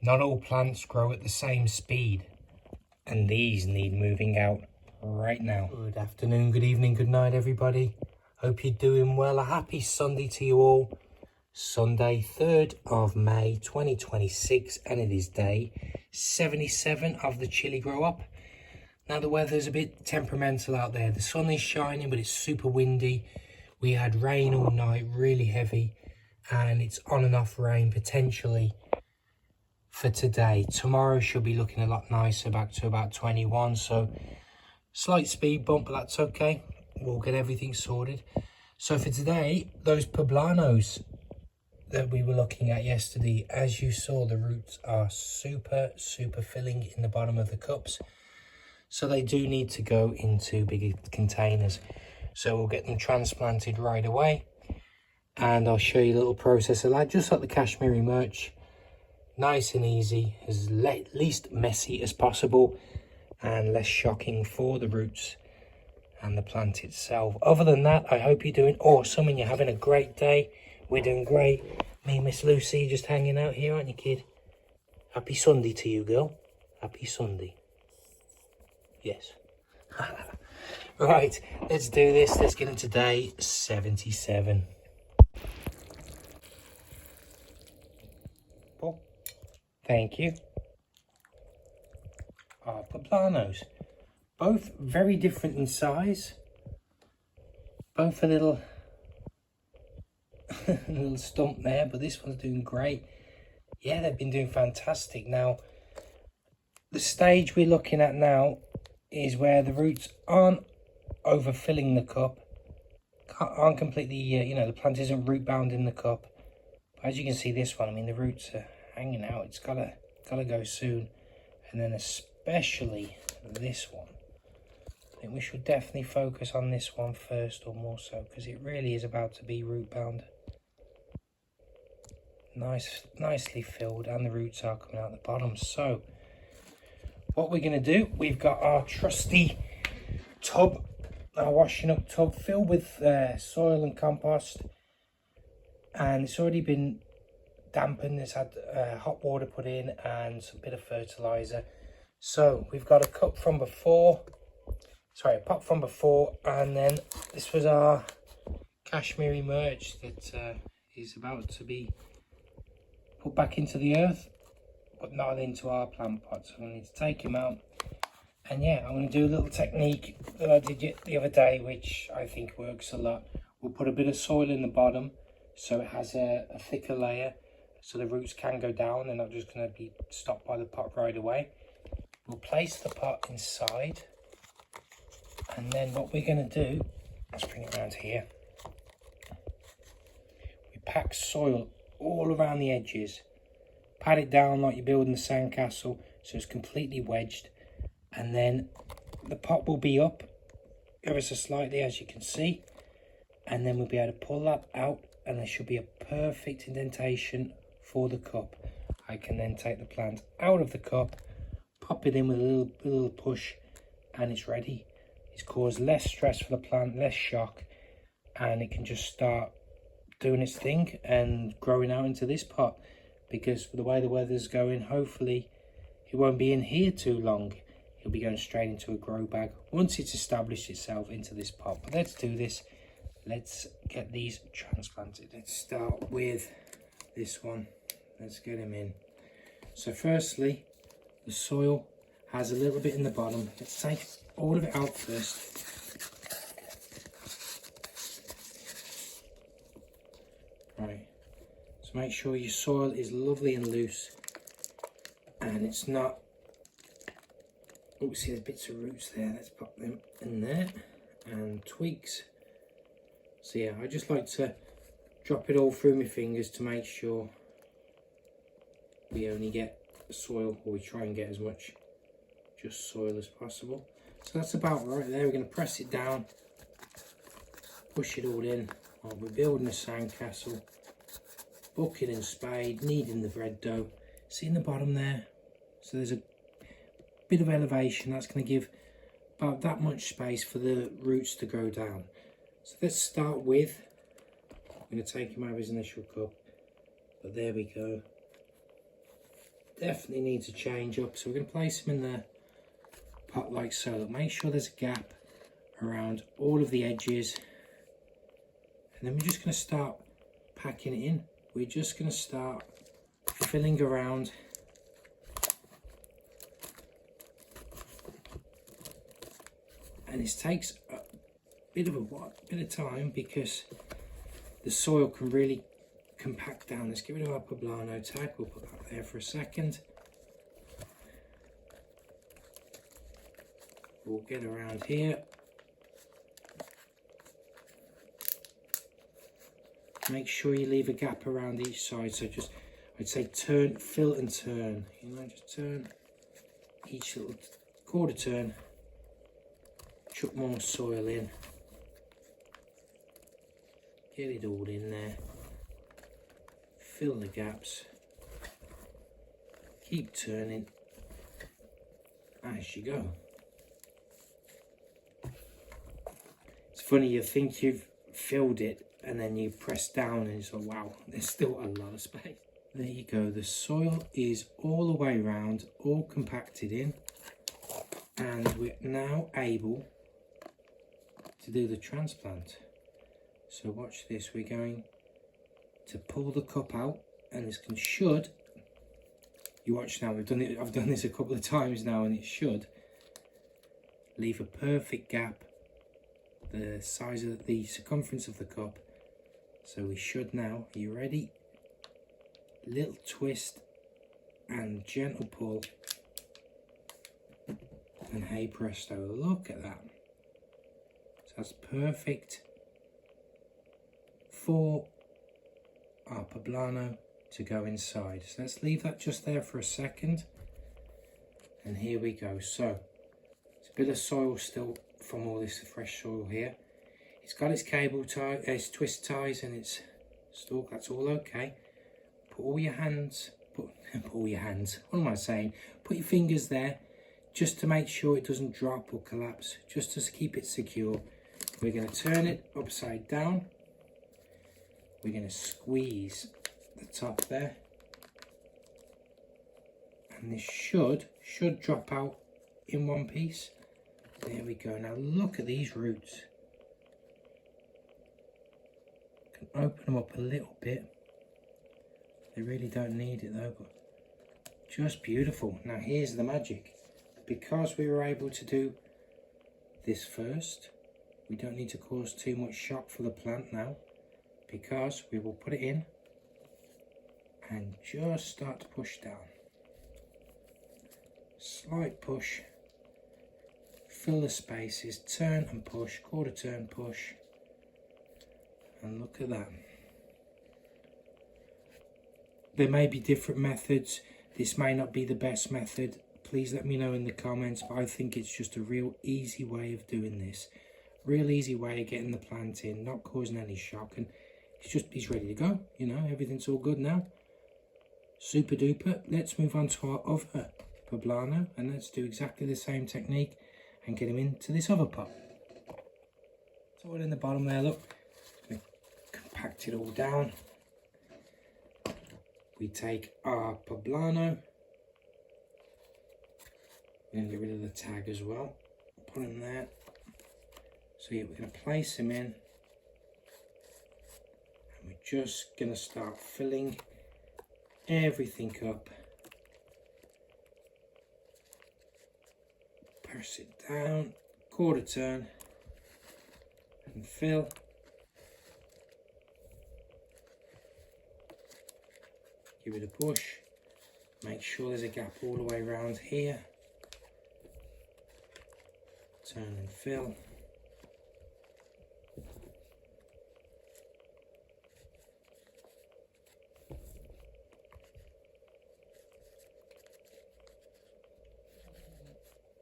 Not all plants grow at the same speed, and these need moving out right now. Good afternoon, good evening, good night, everybody. Hope you're doing well. A happy Sunday to you all. Sunday, 3rd of May 2026, and it is day 77 of the Chilli Grow Up. Now the weather's a bit temperamental out there. The sun is shining, but it's super windy. We had rain all night, really heavy, and it's on and off rain potentially for today. Tomorrow should be looking a lot nicer, back to about 21, so slight speed bump, but that's okay. We'll get everything sorted. So for today, those Poblanos that we were looking at yesterday, as you saw, the roots are super filling in the bottom of the cups, so they do need to go into bigger containers. So we'll get them transplanted right away, and I'll show you a little process of that, just like the Kashmiri merch. Nice and easy, as least messy as possible, and less shocking for the roots and the plant itself. Other than that, I hope you're doing awesome and you're having a great day. We're doing great. Me and Miss Lucy just hanging out here, aren't you, kid? Happy Sunday to you, girl. Happy Sunday. Yes. Right, let's do this. Let's get into day 77. Paul. Thank you. Our Poblanos. Both very different in size. Both a little stump there, but this one's doing great. Yeah, they've been doing fantastic. Now, the stage we're looking at now is where the roots aren't overfilling the cup, aren't completely, the plant isn't root bound in the cup. But as you can see, this one, I mean, the roots are hanging out. It's gotta go soon. And then especially this one. I think we should definitely focus on this one first, or more so, because it really is about to be root bound. Nicely filled, and the roots are coming out the bottom. So what we're going to do, we've got our trusty tub, our washing up tub, filled with soil and compost, and it's already been dampened. It's had hot water put in and a bit of fertilizer. So we've got a pot from before, and then this was our Kashmiri merch that is about to be put back into the earth, but not into our plant pot. So I need to take him out, and yeah, I'm going to do a little technique that I did the other day, which I think works a lot. We'll put a bit of soil in the bottom so it has a thicker layer, so the roots can go down. They're not just going to be stopped by the pot right away. We'll place the pot inside, and then what we're going to do, let's bring it around here. We pack soil all around the edges, pat it down like you're building the Sandcastle, so it's completely wedged, and then the pot will be up ever so slightly, as you can see, and then we'll be able to pull that out, and there should be a perfect indentation for the cup. I can then take the plant out of the cup, pop it in with a little push, and it's ready. It's caused less stress for the plant, less shock, and it can just start doing its thing and growing out into this pot, because for the way the weather's going, hopefully it won't be in here too long. It'll be going straight into a grow bag once it's established itself into this pot. But let's do this. Let's get these transplanted. Let's start with this one. Let's get him in. So firstly, the soil has a little bit in the bottom. Let's take all of it out first. Right, so make sure your soil is lovely and loose, and it's not, oh, see there's bits of roots there. Let's pop them in there, and twigs. So yeah, I just like to drop it all through my fingers to make sure we only get soil, or we try and get as much just soil as possible. So that's about right there. We're going to press it down, push it all in while we're building a sandcastle, bucket and spade, kneading the bread dough. See in the bottom there? So there's a bit of elevation. That's going to give about that much space for the roots to go down. So let's start with, I'm going to take him out of his initial cup, but there we go. definitely needs a change up. So we're going to place them in the pot like so. Make sure there's a gap around all of the edges. And then we're just going to start packing it in. We're just going to start filling around. And this takes a bit of time because the soil can really compact down. Let's get rid of our Poblano tag. We'll put that there for a second. We'll get around here. Make sure you leave a gap around each side. So just, I'd say turn, fill and turn. You know, just turn each little quarter turn. Chuck more soil in. Get it all in there. Fill the gaps. Keep turning as you go. It's funny, you think you've filled it and then you press down and it's like, wow, there's still a lot of space. There you go, the soil is all the way around, all compacted in, and we're now able to do the transplant. So watch this, we're going to pull the cup out, and this should, you watch now, I've done this a couple of times now, and it should leave a perfect gap the size of the circumference of the cup. So we should now, are you ready? Little twist and gentle pull, and hey presto, look at that. So that's perfect for our Poblano to go inside. So let's leave that just there for a second, and here we go. So it's a bit of soil still from all this fresh soil here. It's got its cable tie, its twist ties and its stalk, that's all okay. Put all your hands, put all your hands, what am I saying? Put your fingers there just to make sure it doesn't drop or collapse, just to keep it secure. We're going to turn it upside down. We're going to squeeze the top there. And this should drop out in one piece. There we go. Now look at these roots. Can open them up a little bit. They really don't need it though, but just beautiful. Now here's the magic. Because we were able to do this first, we don't need to cause too much shock for the plant now, because we will put it in and just start to push down. Slight push. Fill the spaces, turn and push, quarter turn, push, and look at that. There may be different methods, this may not be the best method, please let me know in the comments, but I think it's just a real easy way of doing this. Real easy way of getting the plant in, not causing any shock, and he's ready to go, you know, everything's all good now. Super duper. Let's move on to our other Poblano, and let's do exactly the same technique and get him into this other pot. So all in the bottom there, look, we compact it all down. We take our Poblano, we're going to get rid of the tag as well, put him there. So yeah, we're going to place him in, and we're just going to start filling everything up. Press it down, quarter turn, and fill. Give it a push. Make sure there's a gap all the way around here. Turn and fill.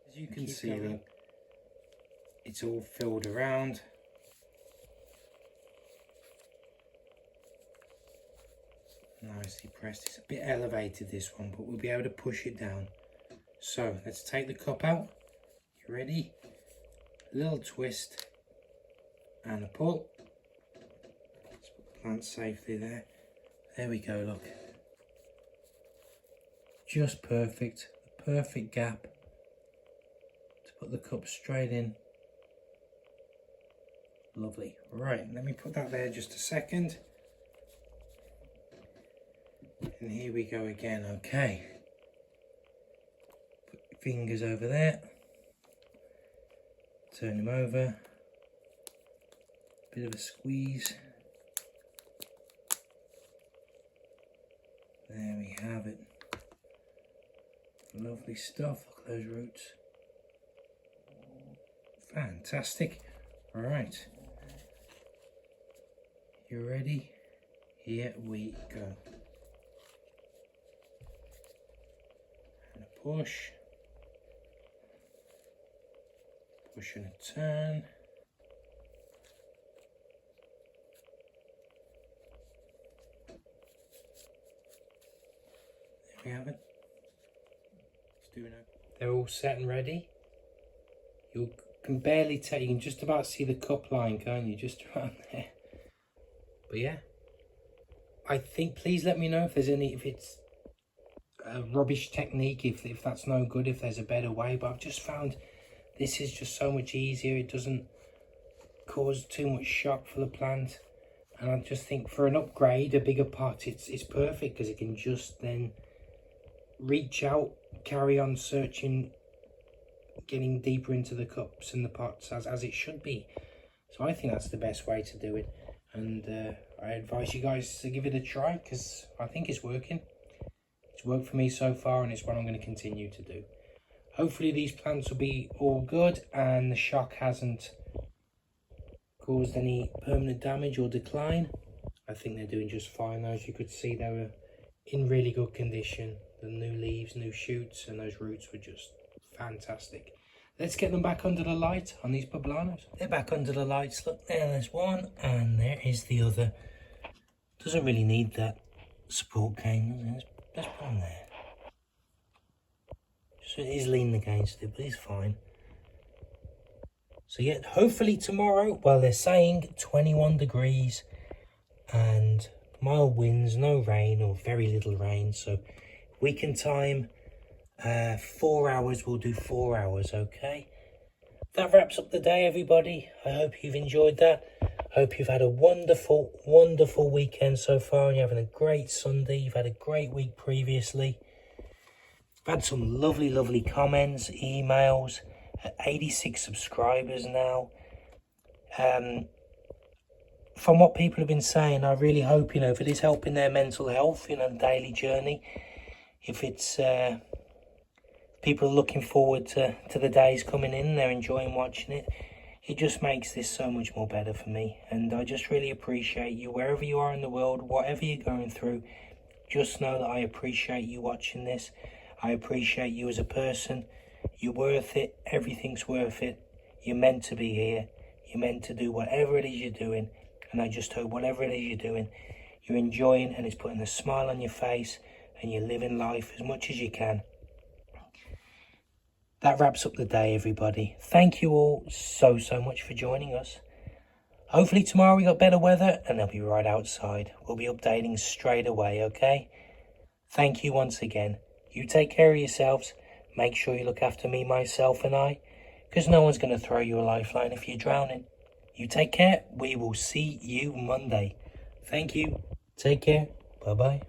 As you can see, look, it's all filled around. Nicely pressed. It's a bit elevated, this one, but we'll be able to push it down. So let's take the cup out. You ready? A little twist and a pull. Let's put the plant safely there. There we go, look. just perfect. The perfect gap to put the cup straight in. Lovely. Right, let me put that there just a second. And here we go again. Okay. Put your fingers over there. Turn them over. Bit of a squeeze. There we have it. Lovely stuff. Look at those roots. Fantastic. All right. You ready? Here we go. And a push. Push and a turn. There we have it. It's doing it. They're all set and ready. You can barely tell, you can just about see the cup line, can't you? Just around there. But yeah, I think, please let me know if there's any, if it's a rubbish technique, if that's no good, if there's a better way. But I've just found this is just so much easier. It doesn't cause too much shock for the plant. And I just think for an upgrade, a bigger pot, it's perfect, because it can just then reach out, carry on searching, getting deeper into the cups and the pots as it should be. So I think that's the best way to do it. And I advise you guys to give it a try, because I think it's working. It's worked for me so far, and it's what I'm going to continue to do. Hopefully these plants will be all good and the shock hasn't caused any permanent damage or decline. I think they're doing just fine. Those, you could see they were in really good condition. The new leaves, new shoots, and those roots were just fantastic. Let's get them back under the light on these Poblanos. They're back under the lights. Look, there's one, and there is the other. Doesn't really need that support cane. Let's put them there. So it is leaning against it, but it's fine. So yeah, hopefully tomorrow, well, they're saying 21 degrees and mild winds, no rain or very little rain. So we can time 4 hours, we'll do 4 hours, okay? That wraps up the day, everybody. I hope you've enjoyed that. Hope you've had a wonderful, wonderful weekend so far, and you're having a great Sunday. You've had a great week previously. I've had some lovely, lovely comments, emails, 86 subscribers now. From what people have been saying, I really hope, if it is helping their mental health, daily journey, if it's people are looking forward to the days coming in, they're enjoying watching it, it just makes this so much more better for me. And I just really appreciate you, wherever you are in the world, whatever you're going through. Just know that I appreciate you watching this. I appreciate you as a person. You're worth it. Everything's worth it. You're meant to be here. You're meant to do whatever it is you're doing. And I just hope whatever it is you're doing, you're enjoying, and it's putting a smile on your face, and you're living life as much as you can. That wraps up the day, everybody. Thank you all so much for joining us. Hopefully tomorrow we got better weather and they'll be right outside. We'll be updating straight away, okay? Thank you once again. You take care of yourselves. Make sure you look after me, myself and I, because no one's going to throw you a lifeline if you're drowning. You take care. We will see you Monday. Thank you. Take care. Bye-bye.